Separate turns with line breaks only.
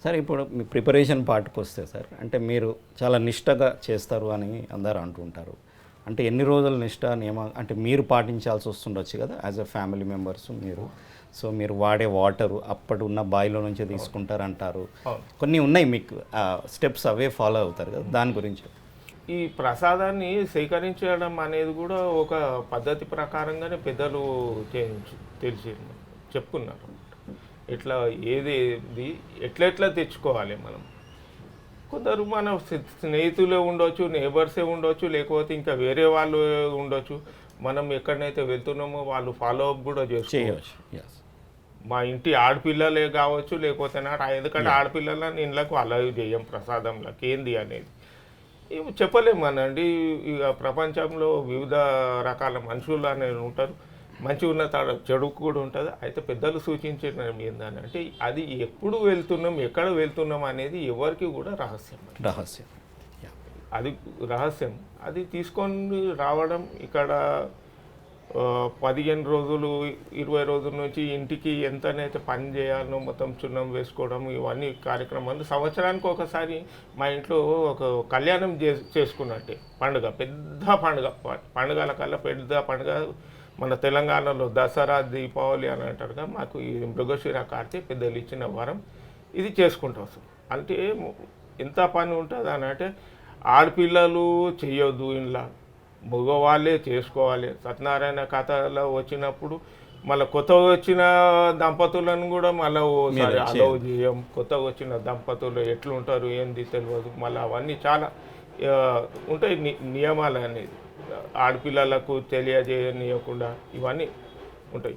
Sir ఇప్పుడు మీ preparation పార్ట్కి వస్తే సార్, అంటే మీరు చాలా నిష్టగా చేస్తారు అని అందరూ అంటుంటారు. అంటే ఎన్ని రోజుల నిష్ట నియమ అంటే మీరు పాటించాల్సి వస్తుండొచ్చు కదా యాజ్ అ ఫ్యామిలీ మెంబర్స్ మీరు. సో మీరు వాడే వాటరు అప్పటి ఉన్న బావిలో నుంచే తీసుకుంటారంటారు. కొన్ని ఉన్నాయి మీకు స్టెప్స్ అవే ఫాలో అవుతారు కదా, దాని గురించి.
ఈ ప్రసాదాన్ని సేకరించడం అనేది కూడా ఒక పద్ధతి ప్రకారంగానే పెద్దలు తెలిసి చెప్పుకున్నారు. ఎట్లా ఏది ఎట్లా తెచ్చుకోవాలి మనం. కొందరు మన స్నేహితులే ఉండొచ్చు, నేబర్సే ఉండొచ్చు, లేకపోతే ఇంకా వేరే వాళ్ళు ఉండొచ్చు. మనం ఎక్కడనైతే వెళ్తున్నామో వాళ్ళు ఫాలో అప్ కూడా చేసుకోవచ్చు. మా ఇంటి ఆడపిల్లలే కావచ్చు, లేకపోతే ఎందుకంటే ఆడపిల్లలని ఇళ్ళకు అలౌ చేయం ప్రసాదంలోకి ఏంది అనేది చెప్పలేమనండి. ఇక ప్రపంచంలో వివిధ రకాల మనుషులు అనేది ఉంటారు. మంచి ఉన్న చెడు కూడా ఉంటుంది. అయితే పెద్దలు సూచించిన ఏంటంటే అది ఎప్పుడు వెళ్తున్నాం, ఎక్కడ వెళ్తున్నాం అనేది ఎవరికి కూడా రహస్యం. అది రహస్యం. అది తీసుకొని రావడం ఇక్కడ 15 రోజులు 20 రోజుల నుంచి ఇంటికి ఎంతనైతే పని చేయాలో మొత్తం చున్నం వేసుకోవడం ఇవన్నీ కార్యక్రమాలు సంవత్సరానికి ఒకసారి మా ఇంట్లో ఒక కళ్యాణం చేసుకున్నట్టే పండుగ, పెద్ద పండుగల కల్లా పెద్ద పండుగ. మన తెలంగాణలో దసరా, దీపావళి అని అంటారుగా, మాకు ఈ మృగశిర కార్తీక పెద్దలు ఇచ్చిన వరం ఇది చేసుకుంటాం సార్. అంటే ఎంత పని ఉంటుంది అని అంటే ఆడపిల్లలు చేయొద్దు, ఇంట్లో మగవాళ్ళే చేసుకోవాలి. సత్యనారాయణ కథలో వచ్చినప్పుడు మళ్ళీ కొత్తగా వచ్చిన దంపతులను కూడా మళ్ళీ ఓసారి అలౌ చేయం. కొత్తగా వచ్చిన దంపతులు ఎట్లుంటారు ఏంది తెలియదు. మళ్ళీ అవన్నీ చాలా ఉంటాయి నియమాలు అనేది, ఆడపిల్లలకు తెలియజేయనీయకుండా ఇవన్నీ ఉంటాయి.